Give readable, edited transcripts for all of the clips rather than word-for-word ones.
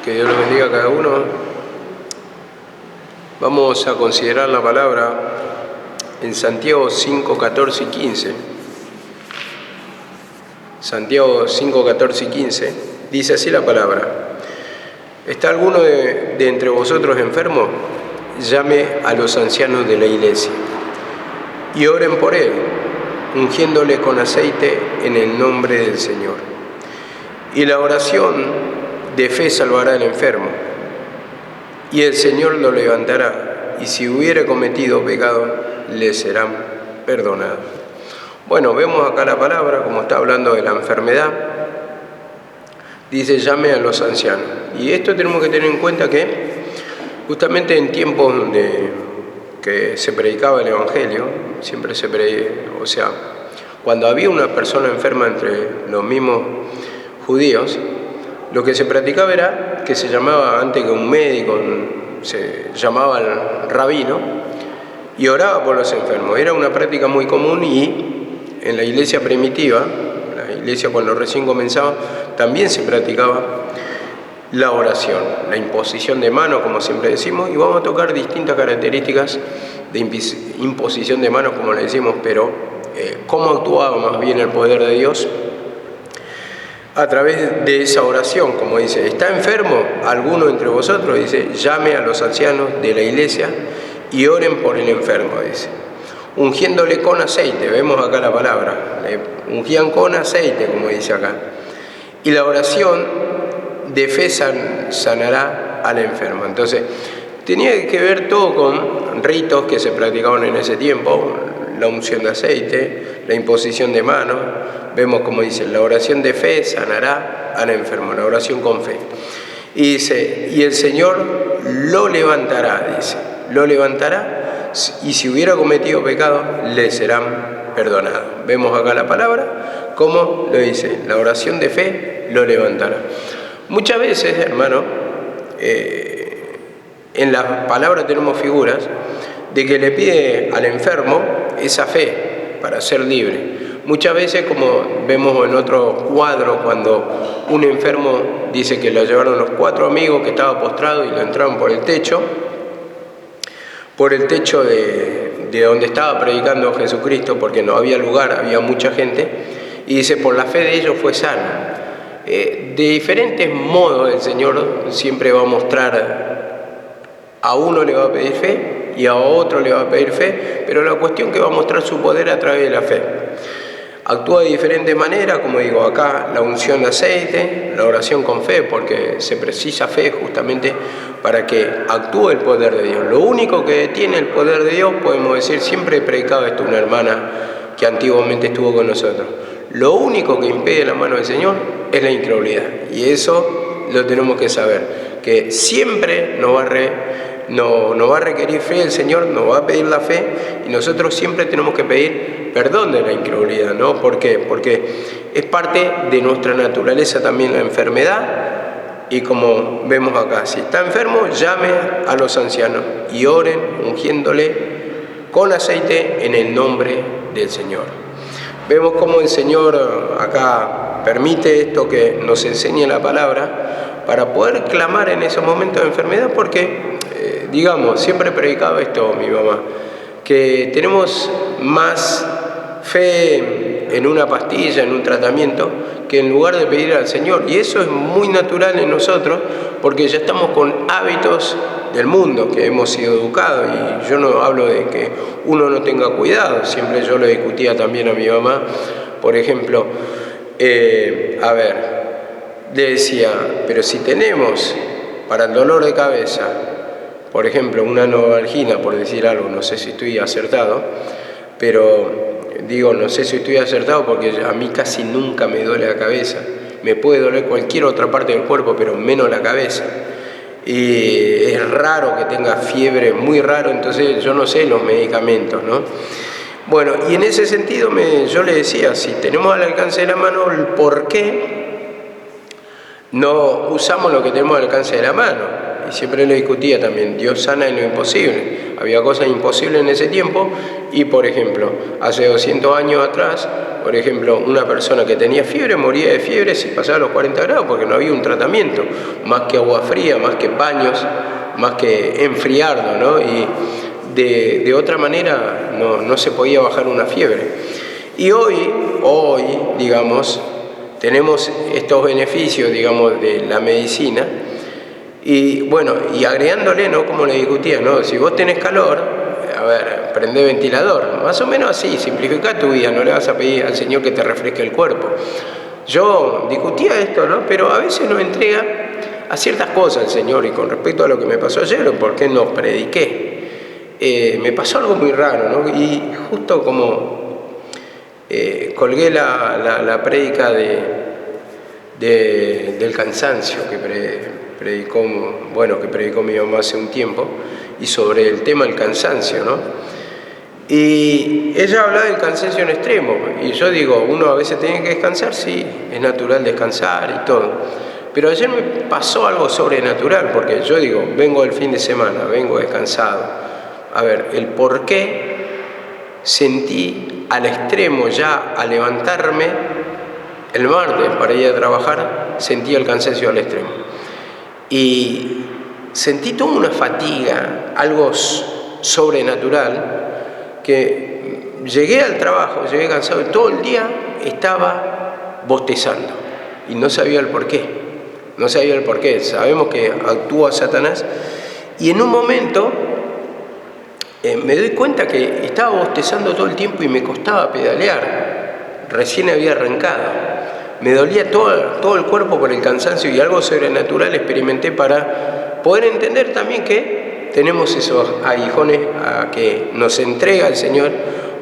Que Dios los bendiga a cada uno. Vamos a considerar la palabra en Santiago 5, 14 y 15. Santiago 5, 14 y 15. Dice así la palabra: ¿está alguno de entre vosotros enfermo? Llame a los ancianos de la iglesia y oren por él, ungiéndole con aceite en el nombre del Señor. Y la oración de fe salvará al enfermo, y el Señor lo levantará, y si hubiere cometido pecado, le serán perdonados. Bueno, vemos acá la palabra, como está hablando de la enfermedad, dice llame a los ancianos. Y esto tenemos que tener en cuenta que justamente en tiempos que se predicaba el Evangelio, siempre se predicaba, o sea, cuando había una persona enferma entre los mismos judíos, lo que se practicaba era que se llamaba, antes que un médico, se llamaba al rabino y oraba por los enfermos. Era una práctica muy común, y en la iglesia primitiva, la iglesia cuando recién comenzaba, también se practicaba la oración, la imposición de manos, como siempre decimos, y vamos a tocar distintas características de imposición de manos, como le decimos, pero cómo actuaba más bien el poder de Dios a través de esa oración. Como dice, ¿está enfermo alguno entre vosotros? Dice, llame a los ancianos de la iglesia y oren por el enfermo, dice, ungiéndole con aceite. Vemos acá la palabra, le ungían con aceite, como dice acá. Y la oración de fe sanará al enfermo. Entonces, tenía que ver todo con ritos que se practicaban en ese tiempo: la unción de aceite, la imposición de manos. Vemos como dice, la oración de fe sanará al enfermo, la oración con fe. Y dice, y el Señor lo levantará, dice, lo levantará, y si hubiera cometido pecado, le serán perdonados. Vemos acá la palabra, como lo dice, la oración de fe lo levantará. Muchas veces, hermano, en la palabra tenemos figuras de que le pide al enfermo esa fe para ser libre. Muchas veces, como vemos en otro cuadro, cuando un enfermo dice que lo llevaron los 4 amigos que estaba postrado y lo entraron por el techo de donde estaba predicando Jesucristo, porque no había lugar, había mucha gente, y dice, por la fe de ellos fue sano. De diferentes modos el Señor siempre va a mostrar, a uno le va a pedir fe y a otro le va a pedir fe, pero la cuestión que va a mostrar su poder a través de la fe. Actúa de diferente manera, como digo acá, la unción de aceite, la oración con fe, porque se precisa fe justamente para que actúe el poder de Dios. Lo único que tiene el poder de Dios, podemos decir, siempre he predicado esto una hermana que antiguamente estuvo con nosotros, lo único que impide la mano del Señor es la incredulidad, y eso lo tenemos que saber, que siempre nos va a requerir fe el Señor, nos va a pedir la fe, y nosotros siempre tenemos que pedir perdón de la incredulidad, ¿no? ¿Por qué? Porque es parte de nuestra naturaleza también la enfermedad, y como vemos acá, si está enfermo, llame a los ancianos y oren ungiéndole con aceite en el nombre del Señor. Vemos cómo el Señor acá permite esto que nos enseñe la palabra para poder clamar en esos momentos de enfermedad, porque digamos, siempre he predicado esto mi mamá, que tenemos más fe en una pastilla, en un tratamiento, que en lugar de pedir al Señor. Y eso es muy natural en nosotros, porque ya estamos con hábitos del mundo, que hemos sido educados. Y yo no hablo de que uno no tenga cuidado, siempre yo le discutía también a mi mamá, por ejemplo, le decía, pero si tenemos para el dolor de cabeza, por ejemplo, una Novalgina, por decir algo, no sé si estoy acertado, pero digo, no sé si estoy acertado porque a mí casi nunca me duele la cabeza. Me puede doler cualquier otra parte del cuerpo, pero menos la cabeza. Y es raro que tenga fiebre, muy raro, entonces yo no sé los medicamentos, ¿no? Bueno, y en ese sentido yo le decía, si tenemos al alcance de la mano, ¿por qué no usamos lo que tenemos al alcance de la mano? Y siempre lo discutía también, Dios sana en lo imposible. Había cosas imposibles en ese tiempo, y por ejemplo, hace 200 años atrás, Por ejemplo, una persona que tenía fiebre moría de fiebre si pasaba los 40 grados porque no había un tratamiento, más que agua fría, más que paños, más que enfriarlo, ¿no? Y de otra manera no se podía bajar una fiebre. Y hoy, digamos, tenemos estos beneficios, digamos, de la medicina. Y bueno, y agregándole, ¿no? Como le discutía, ¿no? Si vos tenés calor, a ver, prende ventilador. Más o menos así, simplifica tu vida, no le vas a pedir al Señor que te refresque el cuerpo. Yo discutía esto, ¿no? Pero a veces nos entrega a ciertas cosas el Señor, y con respecto a lo que me pasó ayer, ¿por qué no prediqué? Me pasó algo muy raro, ¿no? Y justo como colgué la prédica del cansancio que predicó mi mamá hace un tiempo, y sobre el tema del cansancio, ¿no? Y ella hablaba del cansancio en extremo, y yo digo, uno a veces tiene que descansar, sí, es natural descansar y todo, pero ayer me pasó algo sobrenatural, porque yo digo, vengo del fin de semana, vengo descansado, a ver, el por qué sentí al extremo ya al levantarme el martes para ir a trabajar, sentí el cansancio al extremo. Y sentí toda una fatiga, algo sobrenatural, que llegué al trabajo, llegué cansado y todo el día estaba bostezando. Y no sabía el por qué. No sabía el por qué. Sabemos que actúa Satanás. Y en un momento me doy cuenta que estaba bostezando todo el tiempo y me costaba pedalear. Recién había arrancado. Me dolía todo el cuerpo por el cansancio, y algo sobrenatural experimenté para poder entender también que tenemos esos aguijones que nos entrega el Señor,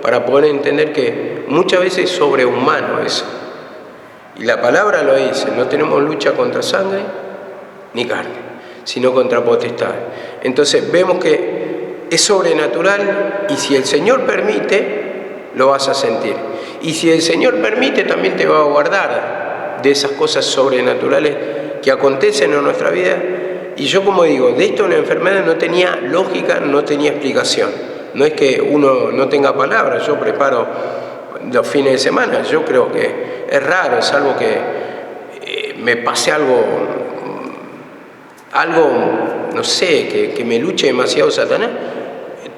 para poder entender que muchas veces es sobrehumano eso. Y la palabra lo dice, no tenemos lucha contra sangre ni carne, sino contra potestades. Entonces vemos que es sobrenatural, y si el Señor permite, lo vas a sentir. Y si el Señor permite, también te va a guardar de esas cosas sobrenaturales que acontecen en nuestra vida. Y yo, como digo, de esto la enfermedad no tenía lógica, no tenía explicación. No es que uno no tenga palabras. Yo preparo los fines de semana. Yo creo que es raro, salvo que me pase algo, no sé, que me luche demasiado Satanás.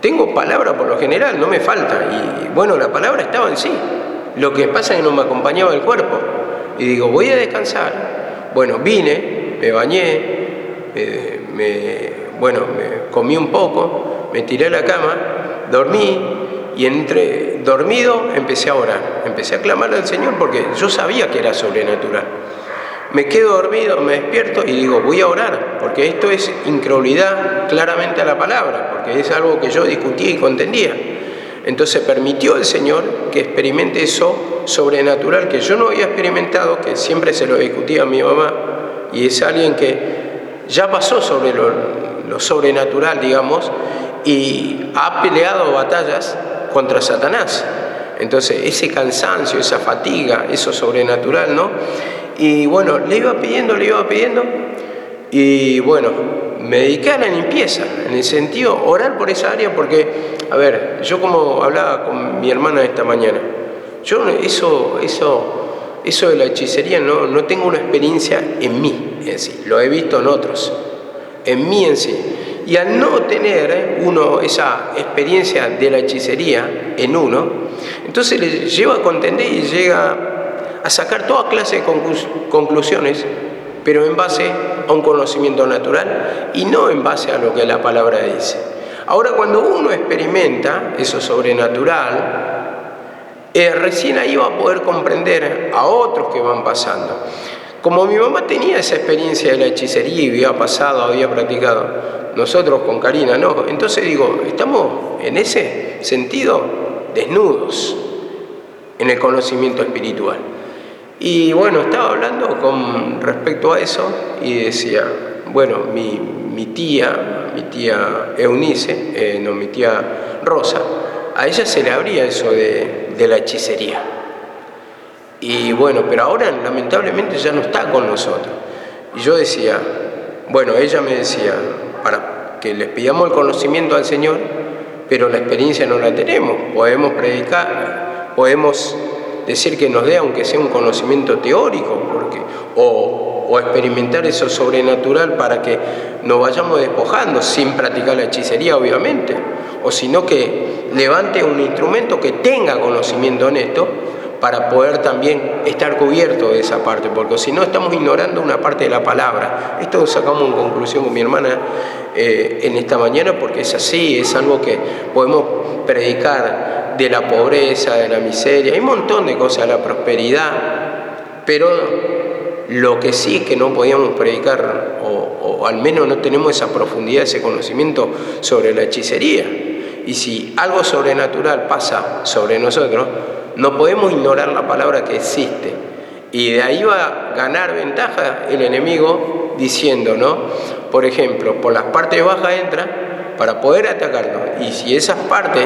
Tengo palabra por lo general, no me falta. Y bueno, la palabra estaba en sí. Lo que pasa es que no me acompañaba el cuerpo. Y digo, voy a descansar. Bueno, vine, me bañé, me comí un poco, me tiré a la cama, dormí, y entre dormido empecé a orar. Empecé a clamarle al Señor porque yo sabía que era sobrenatural. Me quedo dormido, me despierto y digo, voy a orar, porque esto es incredulidad claramente a la palabra, porque es algo que yo discutía y contendía. Entonces permitió el Señor que experimente eso sobrenatural que yo no había experimentado, que siempre se lo discutía a mi mamá, y es alguien que ya pasó sobre lo sobrenatural, digamos, y ha peleado batallas contra Satanás. Entonces ese cansancio, esa fatiga, eso sobrenatural, ¿no? Y bueno, le iba pidiendo, y bueno, me dediqué a la limpieza, en el sentido, orar por esa área, porque, a ver, yo como hablaba con mi hermana esta mañana, yo eso de la hechicería no tengo una experiencia en mí en sí, lo he visto en otros, en mí en sí. Y al no tener uno esa experiencia de la hechicería en uno, entonces le lleva a contender y llega a sacar toda clase de conclusiones, pero en base a un conocimiento natural y no en base a lo que la palabra dice. Ahora, cuando uno experimenta eso sobrenatural, recién ahí va a poder comprender a otros que van pasando. Como mi mamá tenía esa experiencia de la hechicería y había pasado, había practicado, nosotros con Karina no. Entonces digo, estamos en ese sentido desnudos en el conocimiento espiritual. Y bueno, estaba hablando con respecto a eso y decía, bueno, mi tía Eunice, mi tía Rosa, a ella se le abría eso de la hechicería. Y bueno, pero ahora lamentablemente ya no está con nosotros. Y yo decía, bueno, ella me decía, para que les pidamos el conocimiento al Señor, pero la experiencia no la tenemos. Podemos predicar, podemos decir que nos dé aunque sea un conocimiento teórico, o experimentar eso sobrenatural para que nos vayamos despojando sin practicar la hechicería, obviamente, o sino que levante un instrumento que tenga conocimiento en esto para poder también estar cubierto de esa parte, porque si no estamos ignorando una parte de la palabra. Esto sacamos en conclusión con mi hermana en esta mañana, porque es así, es algo que podemos predicar de la pobreza, de la miseria, hay un montón de cosas, la prosperidad, pero lo que sí que no podíamos predicar, o al menos no tenemos esa profundidad, ese conocimiento sobre la hechicería. Y si algo sobrenatural pasa sobre nosotros, no podemos ignorar la palabra que existe. Y de ahí va a ganar ventaja el enemigo diciendo, ¿no? Por ejemplo, por las partes bajas entra para poder atacarnos. Y si esas partes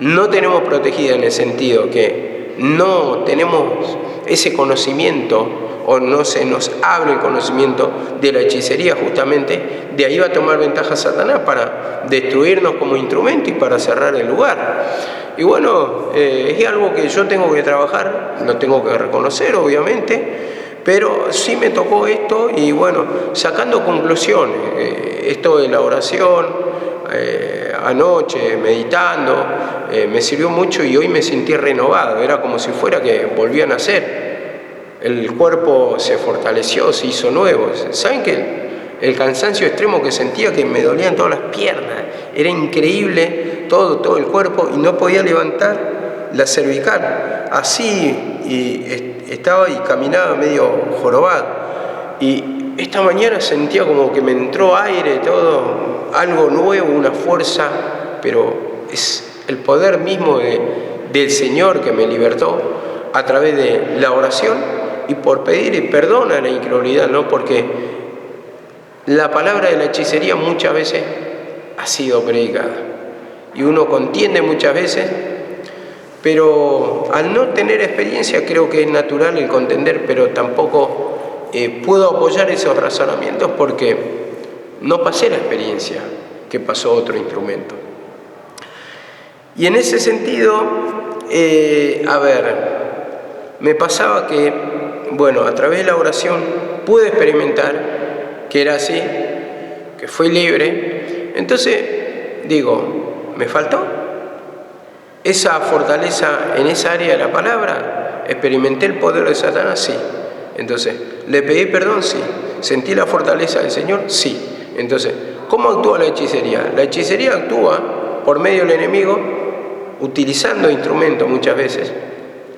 no tenemos protegidas en el sentido que no tenemos ese conocimiento o no se nos abre el conocimiento de la hechicería justamente, de ahí va a tomar ventaja Satanás para destruirnos como instrumento y para cerrar el lugar. Y bueno, es algo que yo tengo que trabajar, lo tengo que reconocer obviamente, pero sí me tocó esto y bueno, sacando conclusiones, esto de la oración, anoche meditando, me sirvió mucho y hoy me sentí renovado, era como si fuera que volví a nacer. El cuerpo se fortaleció, se hizo nuevo. ¿Saben que el cansancio extremo que sentía, que me dolían todas las piernas? Era increíble todo el cuerpo y no podía levantar la cervical. Así y estaba y caminaba medio jorobado. Y esta mañana sentía como que me entró aire, todo, algo nuevo, una fuerza, pero es el poder mismo del Señor que me libertó a través de la oración y por pedir perdón a la incredulidad, ¿no? Porque la palabra de la hechicería muchas veces ha sido predicada y uno contiende muchas veces, pero al no tener experiencia creo que es natural el contender, pero tampoco puedo apoyar esos razonamientos porque no pasé la experiencia que pasó otro instrumento. Y en ese sentido, me pasaba que, bueno, a través de la oración pude experimentar que era así, que fui libre. Entonces, digo, ¿me faltó esa fortaleza en esa área de la palabra? ¿Experimenté el poder de Satanás? Sí. Entonces, ¿le pedí perdón? Sí. ¿Sentí la fortaleza del Señor? Sí. Entonces, ¿cómo actúa la hechicería? La hechicería actúa por medio del enemigo, utilizando instrumentos muchas veces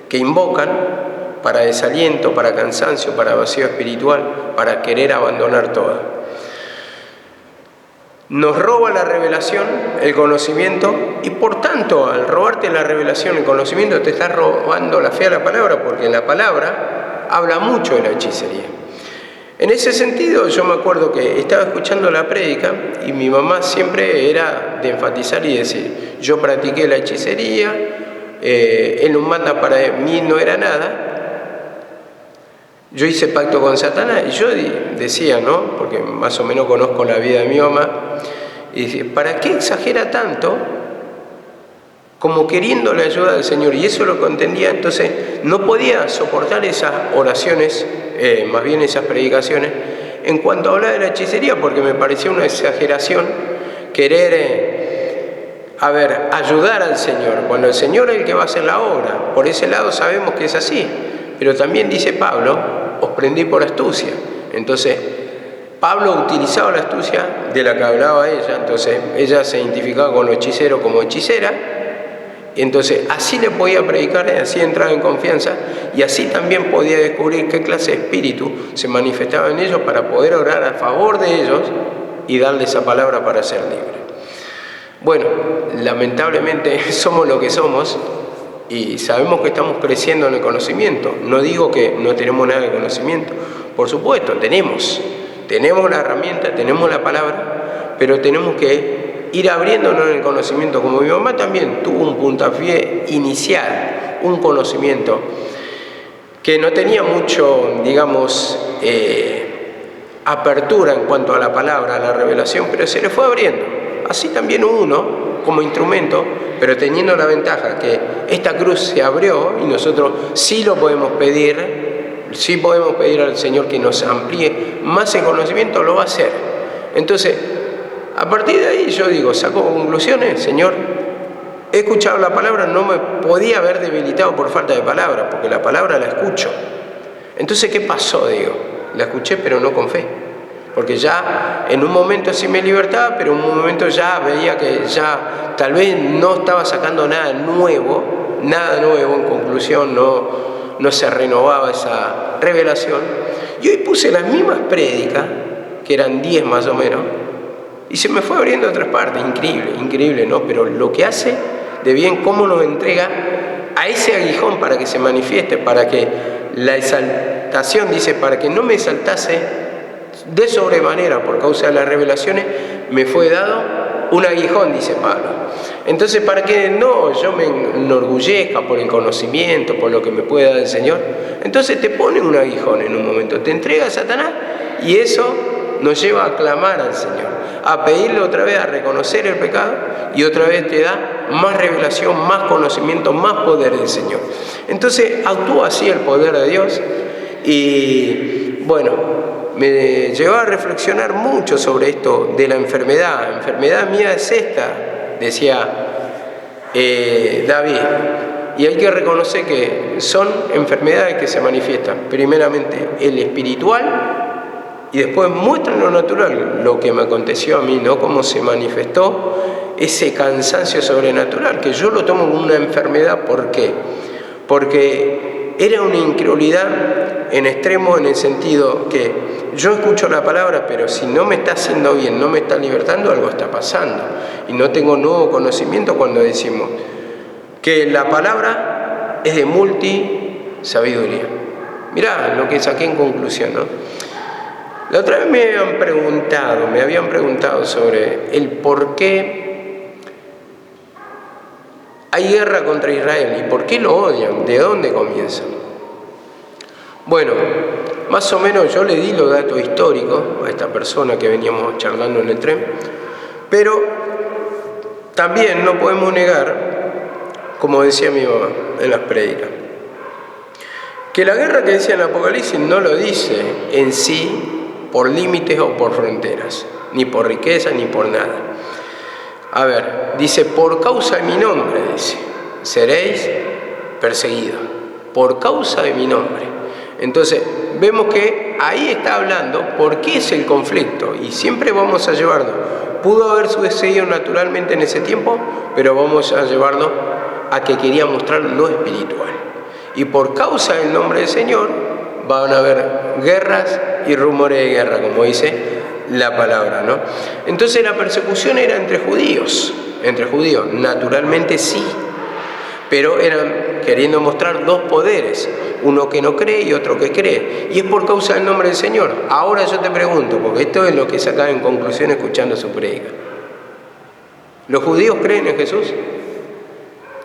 que invocan para desaliento, para cansancio, para vacío espiritual, para querer abandonar todo. Nos roba la revelación, el conocimiento, y por tanto, al robarte la revelación, el conocimiento, te estás robando la fe a la palabra, porque la palabra habla mucho de la hechicería. En ese sentido, yo me acuerdo que estaba escuchando la prédica y mi mamá siempre era de enfatizar y decir, yo practiqué la hechicería, el Umbanda para mí no era nada, yo hice pacto con Satanás, y yo decía, ¿no? Porque más o menos conozco la vida de mi mamá, y decía, ¿para qué exagera tanto? Como queriendo la ayuda del Señor, y eso lo contendía, entonces no podía soportar esas oraciones, más bien esas predicaciones, en cuanto a hablar de la hechicería, porque me parecía una exageración querer, ayudar al Señor, cuando el Señor es el que va a hacer la obra. Por ese lado sabemos que es así, pero también dice Pablo, os prendí por astucia. Entonces, Pablo utilizaba la astucia de la que hablaba ella, entonces ella se identificaba con los hechiceros como hechicera, entonces así le podía predicar, así entraba en confianza, y así también podía descubrir qué clase de espíritu se manifestaba en ellos para poder orar a favor de ellos y darle esa palabra para ser libre. Bueno, lamentablemente somos lo que somos y sabemos que estamos creciendo en el conocimiento. No digo que no tenemos nada de conocimiento, por supuesto, tenemos la herramienta, tenemos la palabra, pero tenemos que ir abriéndonos en el conocimiento, como mi mamá también tuvo un puntapié inicial, un conocimiento que no tenía mucho, digamos, apertura en cuanto a la palabra, a la revelación, pero se le fue abriendo. Así también uno como instrumento, pero teniendo la ventaja que esta cruz se abrió y nosotros sí lo podemos pedir, sí podemos pedir al Señor que nos amplíe más el conocimiento, lo va a hacer. Entonces, a partir de ahí yo digo, saco conclusiones, Señor, he escuchado la palabra, no me podía haber debilitado por falta de palabra, porque la palabra la escucho. Entonces, ¿qué pasó? Digo, la escuché pero no con fe. Porque ya en un momento sí me libertaba, pero en un momento ya veía que ya tal vez no estaba sacando nada nuevo, en conclusión no se renovaba esa revelación. Y hoy puse las mismas prédicas, que eran 10 más o menos, y se me fue abriendo otras partes, increíble, ¿no? Pero lo que hace de bien, cómo nos entrega a ese aguijón para que se manifieste, para que la exaltación, dice, para que no me exaltase de sobremanera por causa de las revelaciones, me fue dado un aguijón, dice Pablo. Entonces, para que no yo me enorgullezca por el conocimiento, por lo que me puede dar el Señor, entonces te pone un aguijón en un momento, te entrega a Satanás y eso nos lleva a clamar al Señor, a pedirle otra vez, a reconocer el pecado y otra vez te da más revelación, más conocimiento, más poder del Señor. Entonces actúa así el poder de Dios y bueno, me llevó a reflexionar mucho sobre esto de la enfermedad. La enfermedad mía es esta, decía David. Y hay que reconocer que son enfermedades que se manifiestan primeramente el espiritual y después muestran lo natural, lo que me aconteció a mí, ¿no? Cómo se manifestó ese cansancio sobrenatural, que yo lo tomo como una enfermedad. ¿Por qué? Porque era una incredulidad en extremo, en el sentido que yo escucho la palabra, pero si no me está haciendo bien, no me está libertando, algo está pasando. Y no tengo nuevo conocimiento cuando decimos que la palabra es de multisabiduría. Mirá lo que saqué en conclusión, ¿no? La otra vez me habían preguntado sobre el por qué hay guerra contra Israel y por qué lo odian, de dónde comienza. Bueno, más o menos yo le di los datos históricos a esta persona que veníamos charlando en el tren, pero también no podemos negar, como decía mi mamá en las prédicas, que la guerra que decía en Apocalipsis no lo dice en sí por límites o por fronteras, ni por riqueza ni por nada. A ver, dice, por causa de mi nombre, dice, seréis perseguidos, por causa de mi nombre. Entonces, vemos que ahí está hablando por qué es el conflicto, y siempre vamos a llevarlo. Pudo haber sucedido naturalmente en ese tiempo, pero vamos a llevarlo a que quería mostrar lo espiritual. Y por causa del nombre del Señor, van a haber guerras y rumores de guerra, como dice la palabra, ¿no? Entonces la persecución era entre judíos, naturalmente sí, pero eran queriendo mostrar dos poderes, uno que no cree y otro que cree, y es por causa del nombre del Señor. Ahora yo te pregunto, porque esto es lo que sacaba en conclusión escuchando su prédica, ¿los judíos creen en Jesús?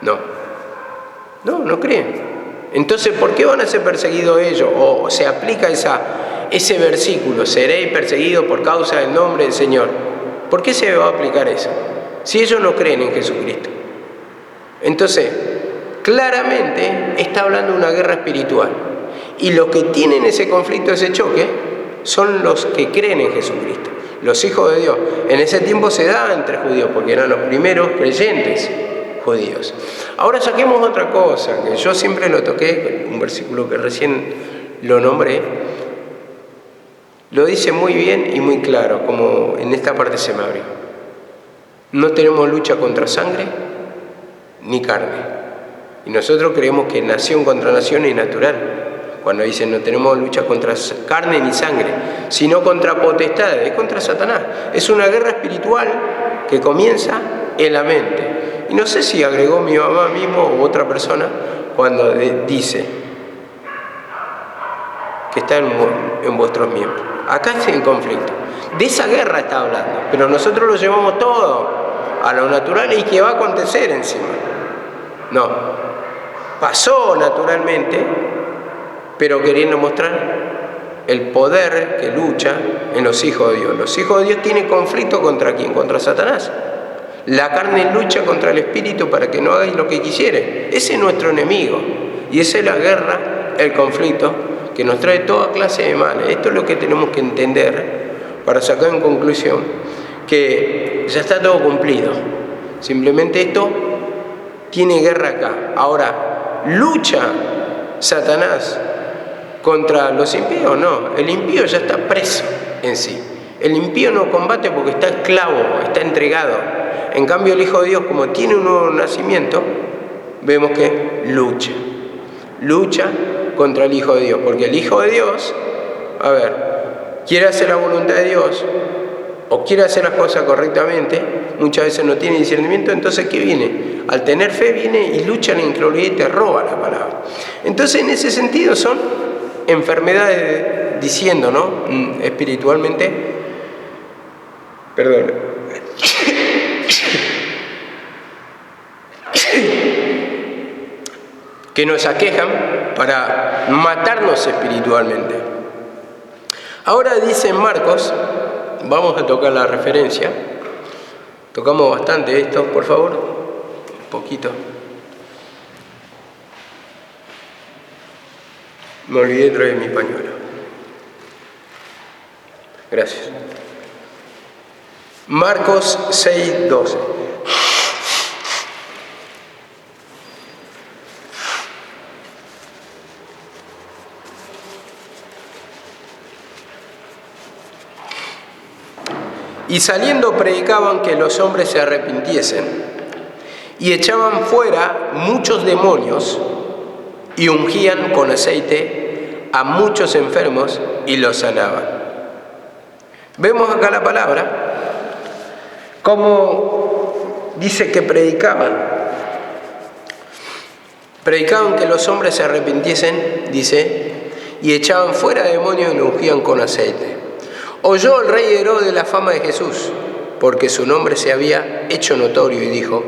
No creen. Entonces, ¿por qué van a ser perseguidos ellos? O se aplica ese versículo, seréis perseguidos por causa del nombre del Señor. ¿Por qué se va a aplicar eso? Si ellos no creen en Jesucristo. Entonces, claramente está hablando de una guerra espiritual. Y los que tienen ese conflicto, ese choque, son los que creen en Jesucristo, los hijos de Dios. En ese tiempo se daba entre judíos, porque eran los primeros creyentes judíos. Ahora saquemos otra cosa, que yo siempre lo toqué, un versículo que recién lo nombré, lo dice muy bien y muy claro, como en esta parte se me abrió. No tenemos lucha contra sangre ni carne. Y nosotros creemos que nación contra nación es natural. Cuando dicen no tenemos lucha contra carne ni sangre, sino contra potestades, es contra Satanás. Es una guerra espiritual que comienza en la mente. Y no sé si agregó mi mamá mismo u otra persona cuando dice que está en vuestros miembros. Acá está el conflicto. De esa guerra está hablando, pero nosotros lo llevamos todo a lo natural y que va a acontecer encima. No, pasó naturalmente, pero queriendo mostrar el poder que lucha en los hijos de Dios. Los hijos de Dios tienen conflicto ¿contra quién? Contra Satanás. La carne lucha contra el espíritu para que no hagáis lo que quisiere. Ese es nuestro enemigo. Y esa es la guerra, el conflicto, que nos trae toda clase de males. Esto es lo que tenemos que entender para sacar en conclusión que ya está todo cumplido. Simplemente esto tiene guerra acá. Ahora, ¿lucha Satanás contra los impíos? No, el impío ya está preso en sí. El impío no combate porque está esclavo, está entregado. En cambio, el Hijo de Dios, como tiene un nuevo nacimiento, vemos que lucha contra el Hijo de Dios. Porque el Hijo de Dios, quiere hacer la voluntad de Dios o quiere hacer las cosas correctamente, muchas veces no tiene discernimiento, entonces ¿qué viene? Al tener fe viene y lucha en la incredulidad y te roba la palabra. Entonces, en ese sentido son enfermedades, diciendo, ¿no? Espiritualmente, perdón, que nos aquejan para matarnos espiritualmente. Ahora dice en Marcos, vamos a tocar la referencia, tocamos bastante esto, por favor, un poquito. Me olvidé de traer mi pañuelo. Gracias. Marcos 6:12. Y saliendo predicaban que los hombres se arrepintiesen, y echaban fuera muchos demonios, y ungían con aceite a muchos enfermos, y los sanaban. Vemos acá la palabra, como dice que predicaban que los hombres se arrepintiesen, dice, y echaban fuera demonios y lo ungían con aceite. Oyó el rey Herodes la fama de Jesús, porque su nombre se había hecho notorio, y dijo: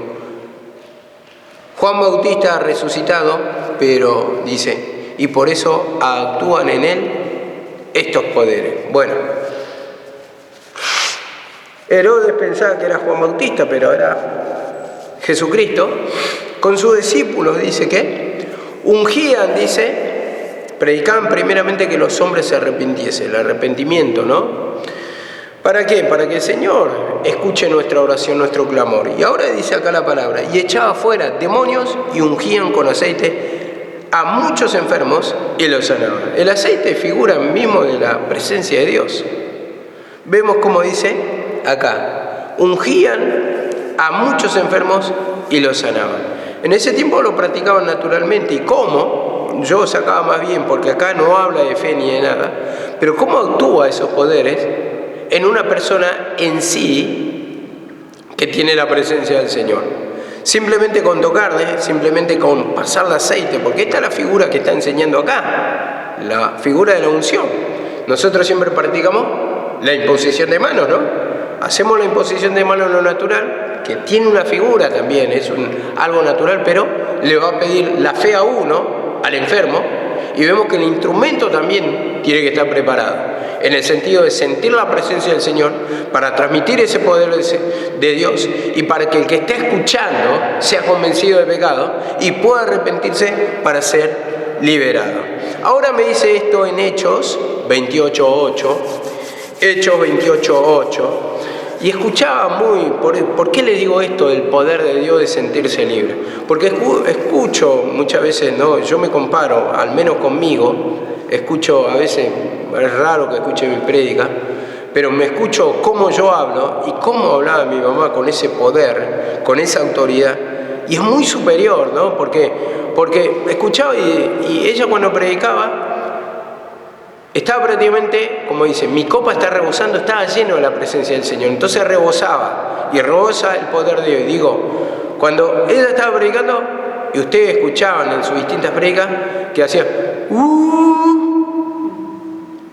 Juan Bautista ha resucitado, pero dice, y por eso actúan en él estos poderes. Bueno, Herodes pensaba que era Juan Bautista, pero era Jesucristo. Con sus discípulos, dice que ungían, predicaban primeramente que los hombres se arrepintiesen, el arrepentimiento, ¿no? ¿Para qué? Para que el Señor escuche nuestra oración, nuestro clamor. Y ahora dice acá la palabra, y echaba fuera demonios y ungían con aceite a muchos enfermos y los sanaban. El aceite figura mismo de la presencia de Dios. Vemos como dice acá, ungían a muchos enfermos y los sanaban. En ese tiempo lo practicaban naturalmente. ¿Y cómo? Yo sacaba más bien, porque acá no habla de fe ni de nada, pero ¿cómo actúa esos poderes en una persona en sí que tiene la presencia del Señor? Simplemente con tocarle, simplemente con pasarle aceite, porque esta es la figura que está enseñando acá, la figura de la unción. Nosotros siempre practicamos la imposición de manos, ¿no? Hacemos la imposición de manos en lo natural, que tiene una figura también, es algo natural, pero le va a pedir la fe a uno, al enfermo, y vemos que el instrumento también tiene que estar preparado, en el sentido de sentir la presencia del Señor para transmitir ese poder de Dios y para que el que esté escuchando sea convencido de pecado y pueda arrepentirse para ser liberado. Ahora me dice esto en Hechos 28:8, Hechos 28:8, y escuchaba ¿por qué le digo esto del poder de Dios de sentirse libre? Porque escucho muchas veces, ¿no? Yo me comparo, al menos conmigo, escucho a veces, es raro que escuche mi prédica, pero me escucho cómo yo hablo y cómo hablaba mi mamá con ese poder, con esa autoridad, y es muy superior, ¿no? Porque escuchaba y ella cuando predicaba, estaba prácticamente, como dice, mi copa está rebosando, estaba lleno de la presencia del Señor. Entonces rebosaba, y rebosa el poder de Dios. Digo, cuando ella estaba predicando, y ustedes escuchaban en sus distintas predicas, que hacía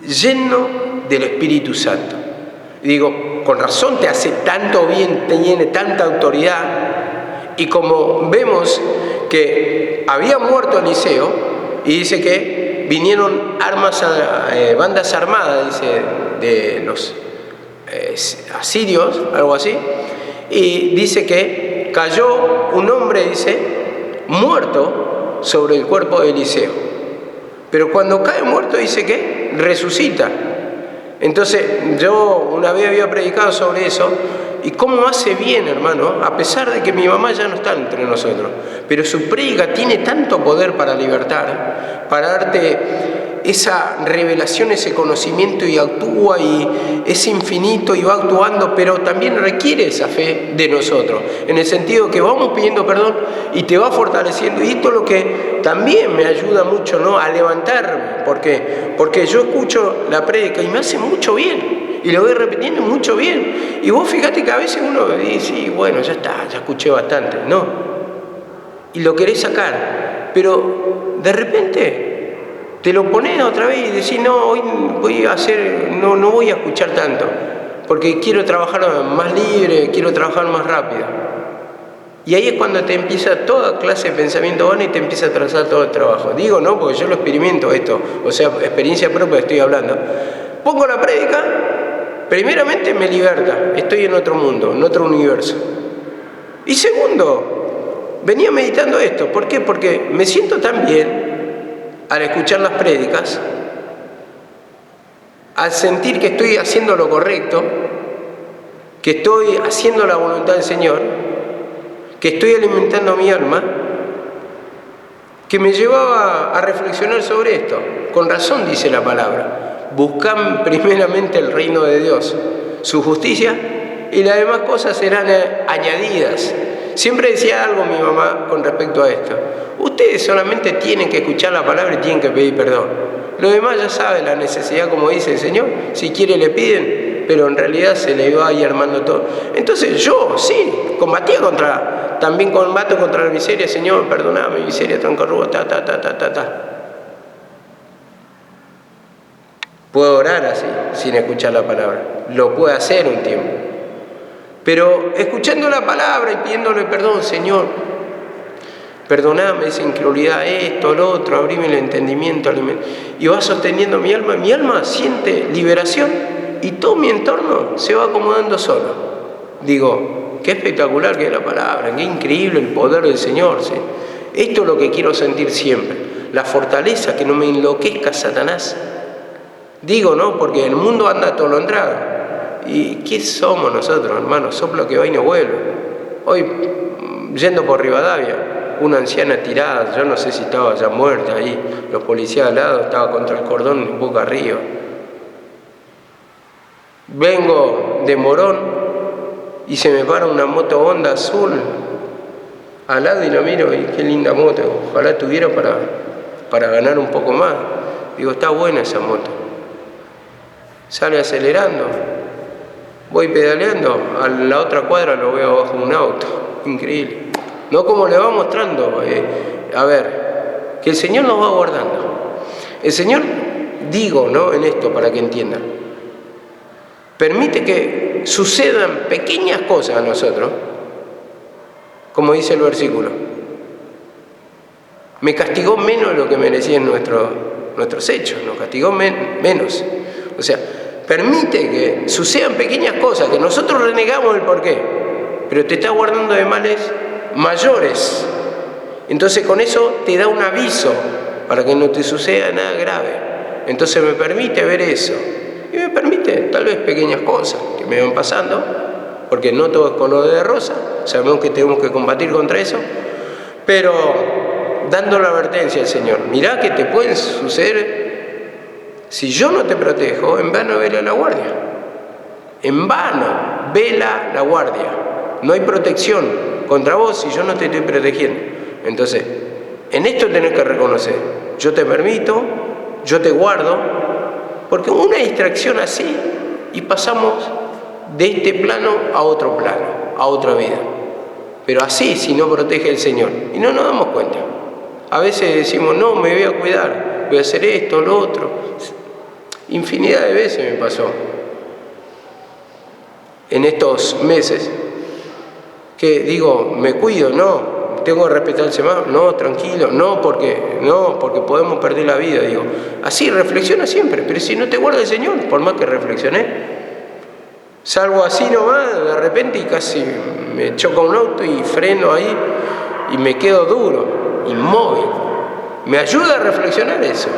lleno del Espíritu Santo. Y digo, con razón te hace tanto bien, tiene tanta autoridad. Y como vemos que había muerto Eliseo, y dice que vinieron bandas armadas, dice, de los asirios, algo así, Y dice que cayó un hombre, dice, muerto sobre el cuerpo de Eliseo. Pero cuando cae muerto, dice que resucita. Entonces, yo una vez había predicado sobre eso, y cómo hace bien, hermano, a pesar de que mi mamá ya no está entre nosotros, pero su prédica tiene tanto poder para libertar, para darte esa revelación, ese conocimiento, y actúa y es infinito y va actuando, pero también requiere esa fe de nosotros, en el sentido que vamos pidiendo perdón y te va fortaleciendo. Y esto es lo que también me ayuda mucho, ¿no?, a levantarme. ¿Por qué? Porque yo escucho la prédica y me hace mucho bien. Y lo voy repitiendo mucho bien. Y vos fíjate que a veces uno dice, sí, bueno, ya está, ya escuché bastante. No. Y lo querés sacar. Pero de repente te lo pones otra vez y decís, no, hoy voy a hacer, no voy a escuchar tanto. Porque quiero trabajar más libre, quiero trabajar más rápido. Y ahí es cuando te empieza toda clase de pensamiento vano y te empieza a trazar todo el trabajo. Digo, no, porque yo lo experimento esto. O sea, experiencia propia estoy hablando. Pongo la prédica. Primeramente me liberta, estoy en otro mundo, en otro universo. Y segundo, venía meditando esto. ¿Por qué? Porque me siento tan bien al escuchar las prédicas, al sentir que estoy haciendo lo correcto, que estoy haciendo la voluntad del Señor, que estoy alimentando mi alma, que me llevaba a reflexionar sobre esto. Con razón dice la palabra. Buscan primeramente el reino de Dios, su justicia, y las demás cosas serán añadidas. Siempre decía algo mi mamá con respecto a esto. Ustedes solamente tienen que escuchar la palabra y tienen que pedir perdón. Los demás ya saben la necesidad, como dice el Señor. Si quiere le piden, pero en realidad se le va ahí armando todo. Entonces yo, sí, también combato contra la miseria. Señor, perdóname, miseria, troncarruga, Puedo orar así, sin escuchar la palabra. Lo puedo hacer un tiempo. Pero escuchando la palabra y pidiéndole perdón, Señor, perdoname esa incredulidad, esto, lo otro, abrime el entendimiento. Y va sosteniendo mi alma siente liberación y todo mi entorno se va acomodando solo. Digo, qué espectacular que es la palabra, qué increíble el poder del Señor. ¿Sí? Esto es lo que quiero sentir siempre, la fortaleza, que no me enloquezca Satanás. Digo, ¿no? Porque el mundo anda atolondrado. ¿Y qué somos nosotros, hermanos? Soplo que va y no vuelve. Hoy, yendo por Rivadavia, una anciana tirada, yo no sé si estaba ya muerta ahí, los policías al lado, estaba contra el cordón boca arriba. Vengo de Morón y se me para una moto Honda azul al lado y la miro y qué linda moto, ojalá tuviera para ganar un poco más. Digo, está buena esa moto. Sale acelerando, voy pedaleando, a la otra cuadra lo veo abajo de un auto, increíble. No como le va mostrando, a ver, que el Señor nos va guardando. El Señor, digo, ¿no?, en esto para que entiendan, permite que sucedan pequeñas cosas a nosotros, como dice el versículo. Me castigó menos de lo que merecían nuestros hechos, nos castigó menos. O sea, permite que sucedan pequeñas cosas, que nosotros renegamos el porqué, pero te está guardando de males mayores. Entonces con eso te da un aviso para que no te suceda nada grave. Entonces me permite ver eso. Y me permite tal vez pequeñas cosas que me van pasando, porque no todo es color de rosa, sabemos que tenemos que combatir contra eso, pero dando la advertencia al Señor, mirá que te pueden suceder. Si yo no te protejo, en vano vela la guardia. En vano vela la guardia. No hay protección contra vos si yo no te estoy protegiendo. Entonces, en esto tenés que reconocer, yo te permito, yo te guardo, porque una distracción así y pasamos de este plano a otro plano, a otra vida. Pero así, si no protege el Señor, y no nos damos cuenta. A veces decimos, no, me voy a cuidar, voy a hacer esto, lo otro. Infinidad de veces me pasó en estos meses que digo, me cuido, no, tengo que respetar el semáforo, no, tranquilo, no, porque podemos perder la vida, digo. Así reflexiona siempre, pero si no te guarda el Señor, por más que reflexioné, Salgo así nomás, de repente, y casi me choca un auto y freno ahí y me quedo duro, inmóvil. Me ayuda a reflexionar eso.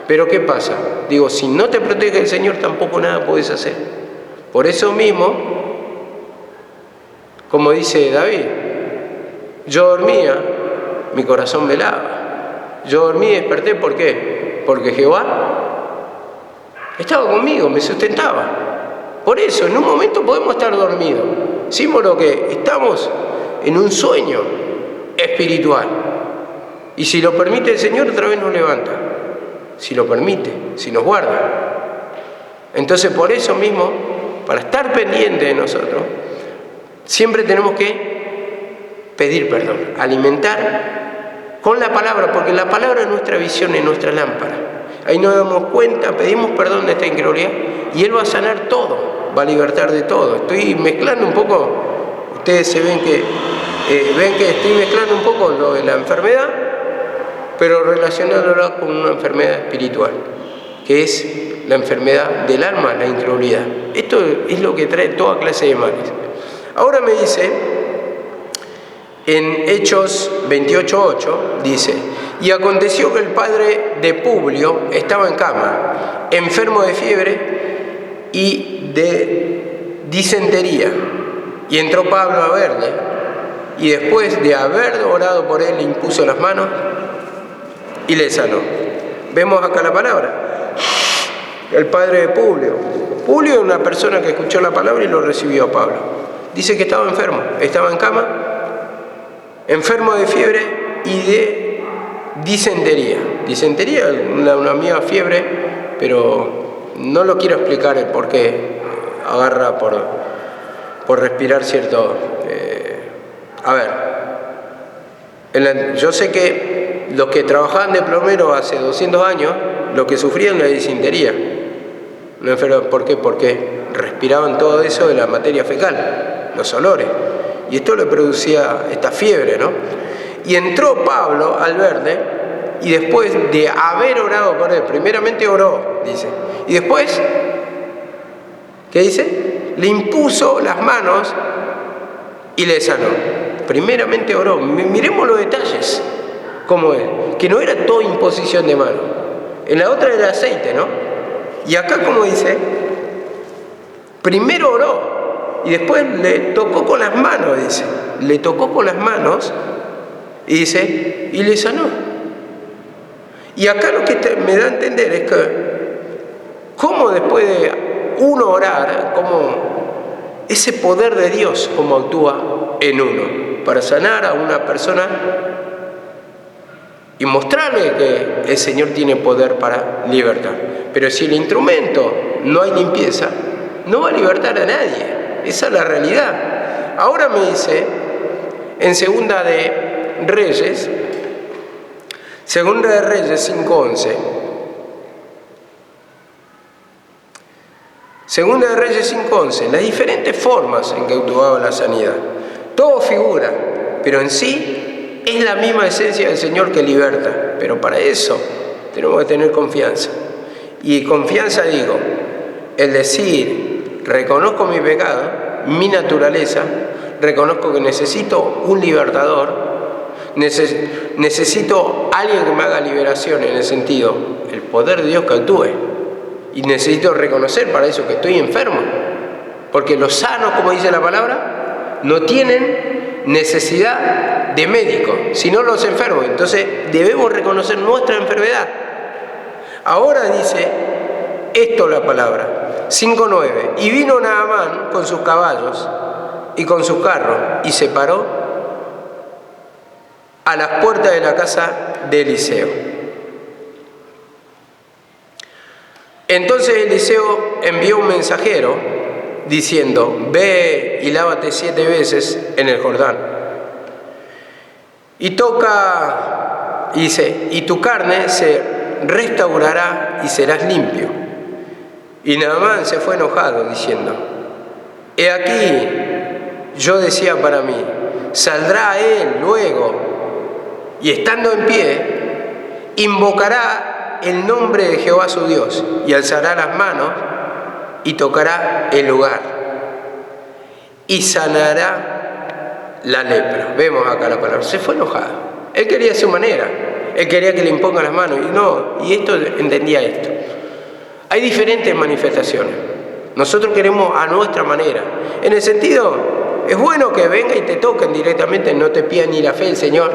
Pero ¿qué pasa? Digo, si no te protege el Señor, tampoco nada puedes hacer. Por eso mismo, como dice David, yo dormía, mi corazón velaba. Yo dormí y desperté, ¿por qué? Porque Jehová estaba conmigo, me sustentaba. Por eso, en un momento podemos estar dormidos, símbolo que estamos en un sueño espiritual. Y si lo permite el Señor, otra vez nos levanta. Si lo permite, si nos guarda. Entonces, por eso mismo, para estar pendiente de nosotros, siempre tenemos que pedir perdón, alimentar con la palabra, porque la palabra es nuestra visión, es nuestra lámpara. Ahí nos damos cuenta, pedimos perdón de esta incredulidad y Él va a sanar todo, va a libertar de todo. Estoy mezclando un poco, ustedes se ven que estoy mezclando un poco lo de la enfermedad, pero relacionándola con una enfermedad espiritual, que es la enfermedad del alma, la incredulidad. Esto es lo que trae toda clase de males. Ahora me dice, en Hechos 28:8, dice: y aconteció que el padre de Publio estaba en cama, enfermo de fiebre y de disentería. Y entró Pablo a verle, y después de haber orado por él, le impuso las manos y le sanó. Vemos acá la palabra. El padre de Publio. Publio es una persona que escuchó la palabra y lo recibió a Pablo. Dice que estaba enfermo, estaba en cama, enfermo de fiebre y de disentería. Disentería, una misma fiebre, pero no lo quiero explicar el por qué agarra por respirar cierto... yo sé que los que trabajaban de plomero hace 200 años, lo que sufrían la disentería. ¿Por qué? Porque respiraban todo eso de la materia fecal, los olores. Y esto le producía esta fiebre, ¿no? Y entró Pablo al verle, y después de haber orado por él, primeramente oró, dice, y después, ¿qué dice? Le impuso las manos y le sanó. Primeramente oró. Miremos los detalles, cómo es, que no era todo imposición de mano. En la otra era aceite, ¿no? Y acá, como dice, primero oró y después le tocó con las manos, dice, le tocó con las manos y dice, y le sanó. Y acá lo que me da a entender es que cómo después de uno orar, cómo ese poder de Dios, cómo actúa en uno para sanar a una persona y mostrarle que el Señor tiene poder para libertar. Pero si el instrumento no hay limpieza, no va a libertar a nadie. Esa es la realidad. Ahora me dice, en Segunda de Reyes 5:11. Segunda de Reyes 5:11. Las diferentes formas en que actuaba la sanidad. Todo figura, pero en sí es la misma esencia del Señor que liberta. Pero para eso tenemos que tener confianza. Y confianza, digo, el decir, reconozco mi pecado, mi naturaleza, reconozco que necesito un libertador, necesito alguien que me haga liberación, en el sentido, el poder de Dios que actúe. Y necesito reconocer para eso que estoy enfermo. Porque los sanos, como dice la palabra, no tienen necesidad de médico, sino los enfermos. Entonces debemos reconocer nuestra enfermedad. Ahora dice esto la palabra, 5:9. Y vino Naamán con sus caballos y con sus carros y se paró a las puertas de la casa de Eliseo. Entonces Eliseo envió un mensajero diciendo: ve y lávate 7 veces en el Jordán. Y dice, y tu carne se restaurará y serás limpio. Y Naamán se fue enojado diciendo: he aquí, yo decía para mí, saldrá él luego y estando en pie, invocará el nombre de Jehová su Dios y alzará las manos y tocará el lugar. y sanará la lepra. Vemos acá la palabra, se fue enojado. Él quería su manera, él quería que le impongan las manos, y esto entendía esto. Hay diferentes manifestaciones. Nosotros queremos a nuestra manera. En el sentido, es bueno que venga y te toquen directamente, no te pida ni la fe el Señor,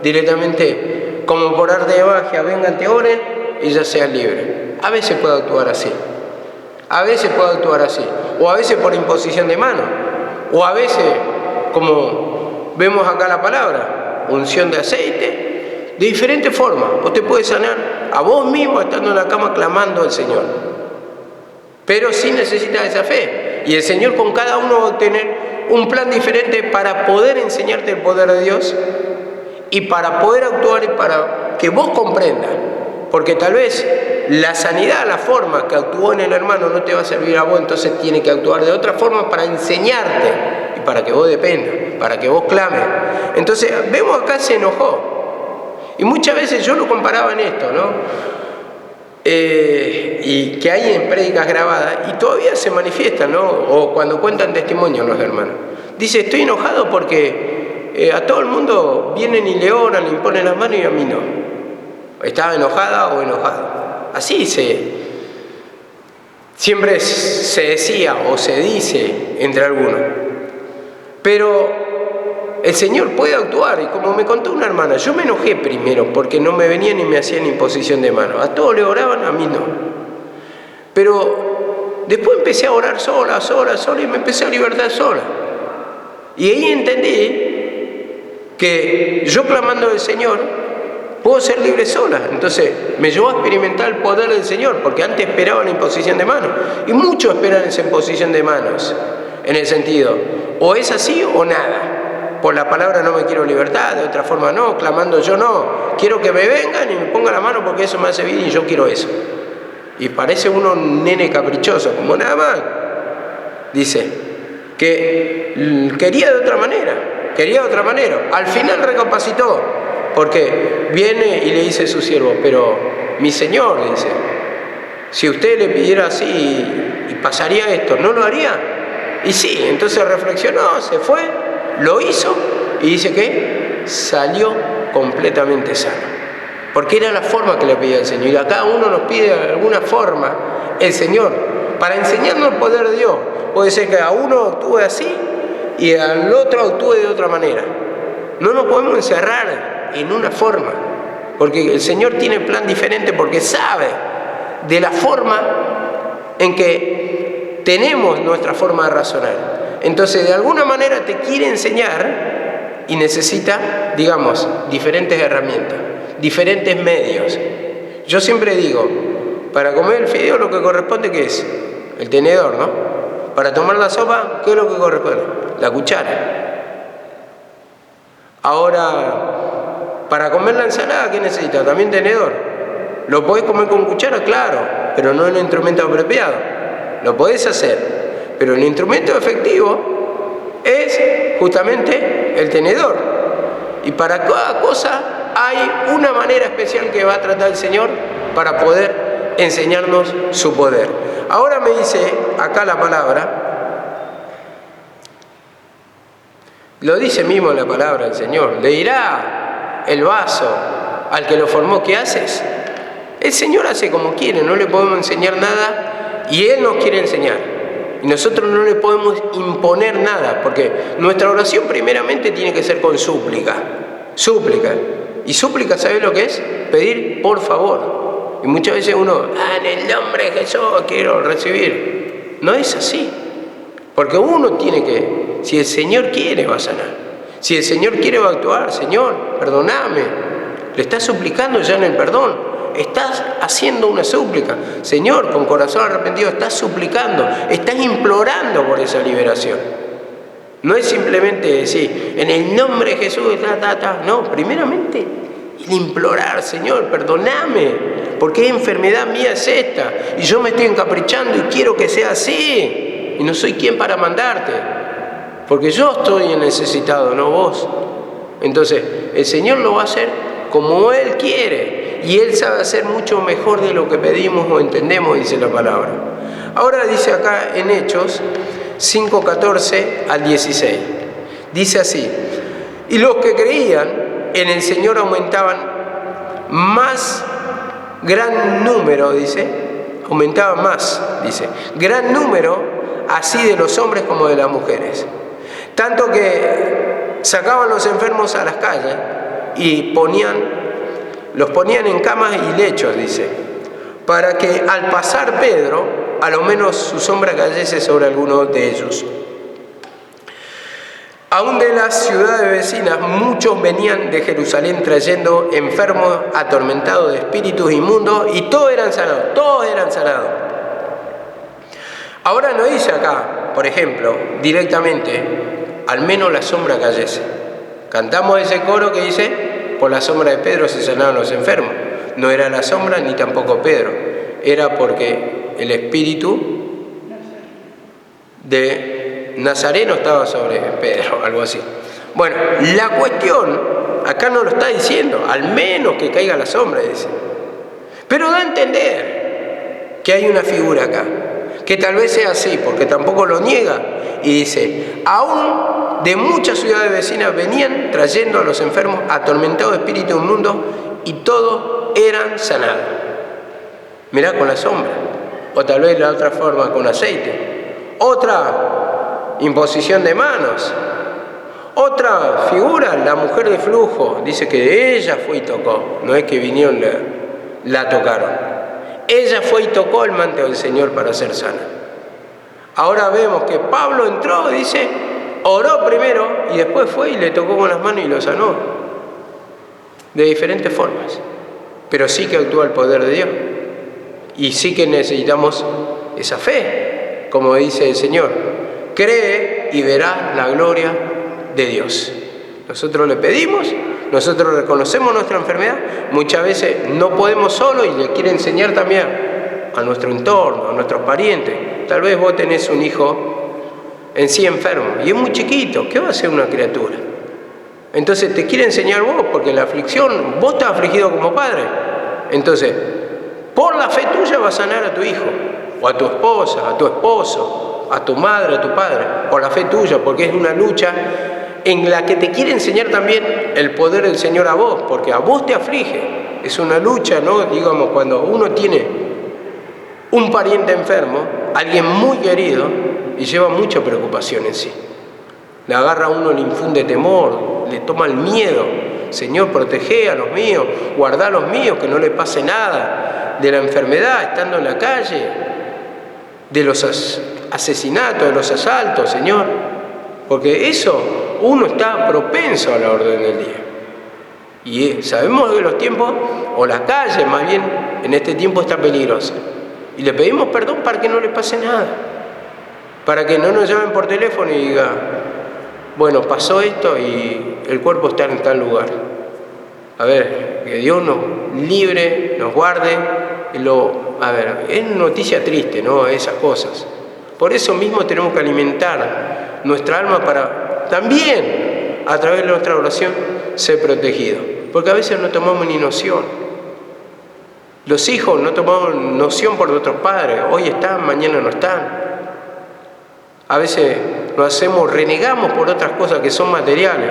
directamente, como por arte de magia, vengan, te oren y ya seas libre. A veces puede actuar así. A veces puede actuar así. O a veces por imposición de mano. O a veces, como vemos acá la palabra, unción de aceite, de diferentes formas. O te puede sanar a vos mismo estando en la cama clamando al Señor. Pero sí necesitas esa fe. Y el Señor con cada uno va a tener un plan diferente para poder enseñarte el poder de Dios y para poder actuar y para que vos comprendas. Porque tal vez la sanidad, la forma que actuó en el hermano no te va a servir a vos, entonces tiene que actuar de otra forma para enseñarte y para que vos dependas, para que vos clames. Entonces, vemos acá se enojó. Y muchas veces yo lo comparaba en esto, ¿no? Y que hay en prédicas grabadas y todavía se manifiestan, ¿no? O cuando cuentan testimonios los hermanos. Dice, estoy enojado porque a todo el mundo vienen y le oran, le imponen las manos y a mí no. Estaba enojada o enojado. Así siempre se decía o se dice entre algunos. Pero el Señor puede actuar, y como me contó una hermana, yo me enojé primero porque no me venían y me hacían imposición de mano. A todos le oraban, a mí no. Pero después empecé a orar sola y me empecé a libertar sola. Y ahí entendí que yo clamando al Señor puedo ser libre sola. Entonces me llevó a experimentar el poder del Señor, porque antes esperaba la imposición de manos. Y muchos esperan esa imposición de manos, en el sentido, o es así o nada. Por la palabra no me quiero libertad, de otra forma no, clamando yo no. Quiero que me vengan y me pongan la mano porque eso me hace bien y yo quiero eso. Y parece uno un nene caprichoso, como nada más. Dice que quería de otra manera. Al final recapacitó, porque viene y le dice a su siervo, pero mi señor, dice, si usted le pidiera así y pasaría esto, ¿no lo haría? Y sí, entonces reflexionó, se fue, lo hizo y dice que salió completamente sano. Porque era la forma que le pedía el Señor. Y a cada uno nos pide de alguna forma el Señor para enseñarnos el poder de Dios. Puede ser que a uno actúe así y al otro actúe de otra manera. No nos podemos encerrar en una forma, porque el Señor tiene plan diferente, porque sabe de la forma en que tenemos nuestra forma de razonar. Entonces, de alguna manera te quiere enseñar y necesita, digamos, diferentes herramientas, diferentes medios. Yo siempre digo, para comer el fideo lo que corresponde, ¿qué es? El tenedor, ¿no? Para tomar la sopa, ¿qué es lo que corresponde? La cuchara. Ahora, para comer la ensalada, ¿qué necesitas? También tenedor. ¿Lo podés comer con cuchara? Claro, pero no en el instrumento apropiado. Lo podés hacer, pero el instrumento efectivo es justamente el tenedor. Y para cada cosa hay una manera especial que va a tratar el Señor para poder enseñarnos su poder. Ahora me dice acá la palabra, lo dice mismo la palabra del Señor, le dirá el vaso al que lo formó, ¿qué haces? El Señor hace como quiere, no le podemos enseñar nada y Él nos quiere enseñar. Y nosotros no le podemos imponer nada, porque nuestra oración primeramente tiene que ser con súplica. Súplica. Y súplica, ¿sabes lo que es? Pedir por favor. Y muchas veces uno, en el nombre de Jesús quiero recibir. No es así. Porque uno tiene que, si el Señor quiere, va a sanar. Si el Señor quiere, va a actuar. Señor, perdóname. Le estás suplicando ya en el perdón. Estás haciendo una súplica. Señor, con corazón arrepentido, estás suplicando, estás implorando por esa liberación. No es simplemente decir, en el nombre de Jesús, No, primeramente, el implorar, Señor, perdóname, porque enfermedad mía es esta, y yo me estoy encaprichando y quiero que sea así, y no soy quien para mandarte, porque yo estoy necesitado, no vos. Entonces, el Señor lo va a hacer como Él quiere. Y Él sabe hacer mucho mejor de lo que pedimos o entendemos, dice la palabra. Ahora dice acá en Hechos, 5:14 al 16. Dice así: y los que creían en el Señor aumentaban más gran número, dice, aumentaban más, dice, gran número, así de los hombres como de las mujeres. Tanto que sacaban los enfermos a las calles y los ponían en camas y lechos, dice, para que al pasar Pedro, a lo menos su sombra cayese sobre alguno de ellos. Aún de las ciudades vecinas, muchos venían de Jerusalén trayendo enfermos atormentados de espíritus inmundos, y todos eran sanados, todos eran sanados. Ahora no dice acá, por ejemplo, directamente, al menos la sombra cayese. Cantamos ese coro que dice, por la sombra de Pedro se sanaron los enfermos. No era la sombra ni tampoco Pedro, era porque el espíritu de Nazareno estaba sobre Pedro, algo así. Bueno, la cuestión, acá no lo está diciendo, al menos que caiga la sombra, dice. Pero da a entender que hay una figura acá, que tal vez sea así, porque tampoco lo niega, y dice, aún de muchas ciudades vecinas venían trayendo a los enfermos atormentados de espíritu inmundo, y todos eran sanados. Mirá, con la sombra, o tal vez la otra forma, con aceite. Otra imposición de manos. Otra figura, la mujer de flujo, dice que ella fue y tocó, no es que vinieron, la tocaron. Ella fue y tocó el manto del Señor para ser sana. Ahora vemos que Pablo entró, dice, oró primero y después fue y le tocó con las manos y lo sanó. De diferentes formas. Pero sí que actúa el poder de Dios. Y sí que necesitamos esa fe, como dice el Señor. Cree y verás la gloria de Dios. Nosotros le pedimos, nosotros reconocemos nuestra enfermedad, muchas veces no podemos solo y le quiere enseñar también a nuestro entorno, a nuestros parientes. Tal vez vos tenés un hijo en sí enfermo y es muy chiquito, ¿qué va a hacer una criatura? Entonces te quiere enseñar vos, porque la aflicción, vos estás afligido como padre. Entonces, por la fe tuya vas a sanar a tu hijo, o a tu esposa, a tu esposo, a tu madre, a tu padre, por la fe tuya, porque es una lucha en la que te quiere enseñar también el poder del Señor a vos, porque a vos te aflige. Es una lucha, ¿no? Digamos, cuando uno tiene un pariente enfermo, alguien muy querido, y lleva mucha preocupación en sí. Le agarra a uno, le infunde temor, le toma el miedo. Señor, protege a los míos, guarda a los míos, que no le pase nada de la enfermedad, estando en la calle, de los asesinatos, de los asaltos, Señor. Porque eso, uno está propenso a la orden del día. Y sabemos que los tiempos, o la calle más bien, en este tiempo está peligrosa. Y le pedimos perdón para que no le pase nada. Para que no nos llamen por teléfono y digan, bueno, pasó esto y el cuerpo está en tal lugar. A ver, que Dios nos libre, nos guarde. Es noticia triste, ¿no? Esas cosas. Por eso mismo tenemos que alimentar nuestra alma para también, a través de nuestra oración, ser protegidos. Porque a veces no tomamos ni noción. Los hijos no tomamos noción por nuestros padres. Hoy están, mañana no están. A veces lo hacemos, renegamos por otras cosas que son materiales.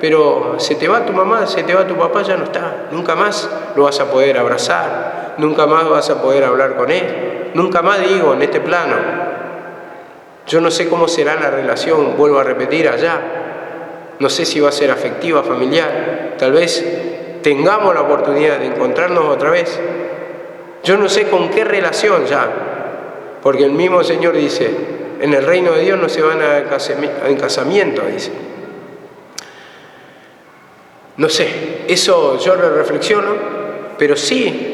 Pero se te va tu mamá, se te va tu papá, ya no está. Nunca más lo vas a poder abrazar. Nunca más vas a poder hablar con él. Nunca más, digo, en este plano. Yo no sé cómo será la relación, vuelvo a repetir, allá. No sé si va a ser afectiva, familiar. Tal vez tengamos la oportunidad de encontrarnos otra vez. Yo no sé con qué relación ya. Porque el mismo Señor dice, en el reino de Dios no se van en casamiento, dice. No sé, eso yo lo reflexiono, pero sí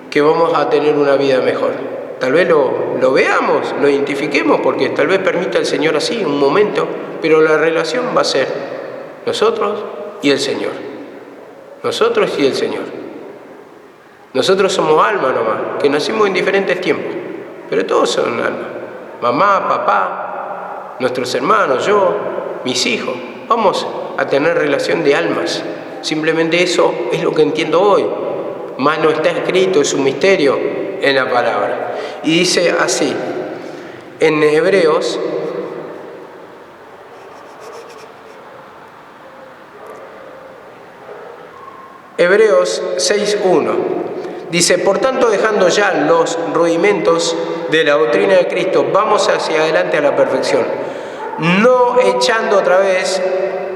que vamos a tener una vida mejor. Tal vez lo veamos, lo identifiquemos, porque tal vez permita el Señor así, un momento, pero la relación va a ser nosotros y el Señor. Nosotros y el Señor. Nosotros somos alma nomás, que nacimos en diferentes tiempos, pero todos son alma. Mamá, papá, nuestros hermanos, yo, mis hijos. Vamos a tener relación de almas. Simplemente eso es lo que entiendo hoy. Más no está escrito, es un misterio en la palabra. Y dice así, en Hebreos Hebreos 6:1 dice: por tanto, dejando ya los rudimentos de la doctrina de Cristo, vamos hacia adelante a la perfección, no echando otra vez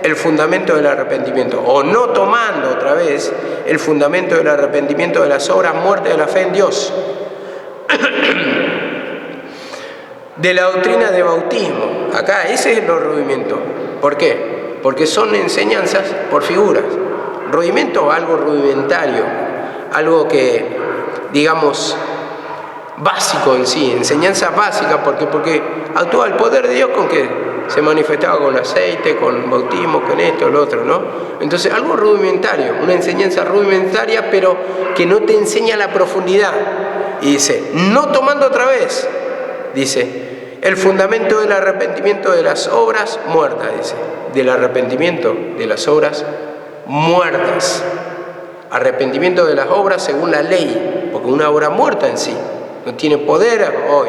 el fundamento del arrepentimiento, o no tomando otra vez el fundamento del arrepentimiento de las obras muertas de la fe en Dios, de la doctrina de bautismo. Acá ese es el rudimento. ¿Por qué? Porque son enseñanzas por figuras. Rudimento, algo rudimentario, algo que, digamos, básico en sí, enseñanza básica, porque actúa el poder de Dios con que se manifestaba con aceite, con bautismo, con esto, lo otro, ¿no? Entonces, algo rudimentario, una enseñanza rudimentaria, pero que no te enseña la profundidad. Y dice, no tomando otra vez, dice, el fundamento del arrepentimiento de las obras muertas, dice, del arrepentimiento de las obras muertas. Arrepentimiento de las obras según la ley, porque una obra muerta en sí no tiene poder hoy.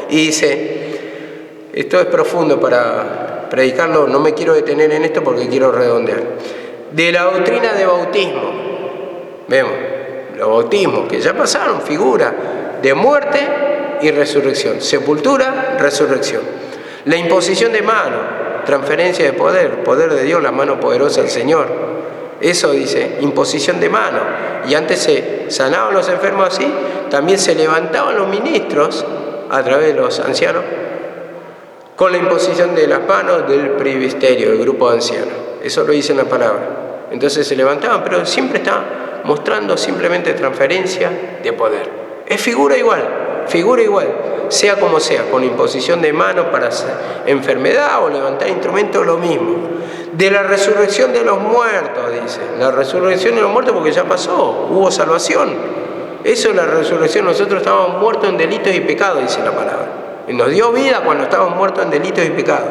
Y dice, esto es profundo para predicarlo, no me quiero detener en esto porque quiero redondear. De la doctrina de bautismo, vemos, los bautismos que ya pasaron, figura de muerte y resurrección, sepultura, resurrección. La imposición de mano, transferencia de poder, poder de Dios, la mano poderosa del Señor. Eso dice, imposición de mano. Y antes se sanaban los enfermos así, también se levantaban los ministros a través de los ancianos con la imposición de las manos del presbiterio, del grupo de ancianos. Eso lo dice en la palabra. Entonces se levantaban, pero siempre está mostrando simplemente transferencia de poder. Es figura igual, sea como sea, con imposición de manos para hacer enfermedad o levantar instrumentos, lo mismo. De la resurrección de los muertos, dice. La resurrección de los muertos porque ya pasó, hubo salvación. Eso es la resurrección, nosotros estábamos muertos en delitos y pecados, dice la palabra. Y nos dio vida cuando estábamos muertos en delitos y pecados.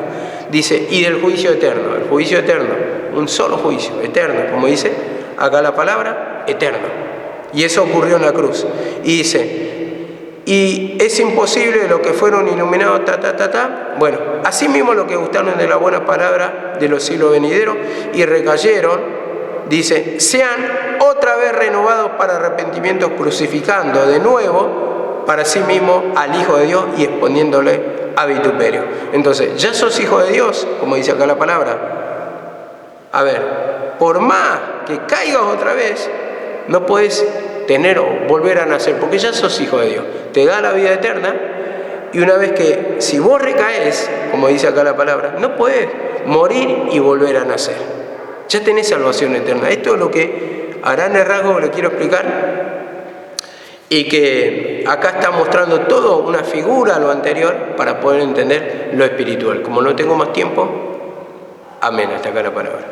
Dice, y del juicio eterno, el juicio eterno, un solo juicio, eterno, como dice acá la palabra, eterno. Y eso ocurrió en la cruz. Y dice, y es imposible lo que fueron iluminados, bueno, así mismo lo que gustaron de la buena palabra de los siglos venideros y recayeron, dice, sean otra vez renovados para arrepentimiento, crucificando de nuevo para sí mismo al Hijo de Dios y exponiéndole a vituperio. Entonces, ya sos hijo de Dios, como dice acá la palabra. A ver, por más que caigas otra vez, no puedes tener o volver a nacer, porque ya sos hijo de Dios. Te da la vida eterna, y una vez que, si vos recaes, como dice acá la palabra, no puedes morir y volver a nacer. Ya tenés salvación eterna. Esto es lo que a grandes rasgos le quiero explicar, y que acá está mostrando todo una figura a lo anterior para poder entender lo espiritual. Como no tengo más tiempo, amén, hasta acá la palabra.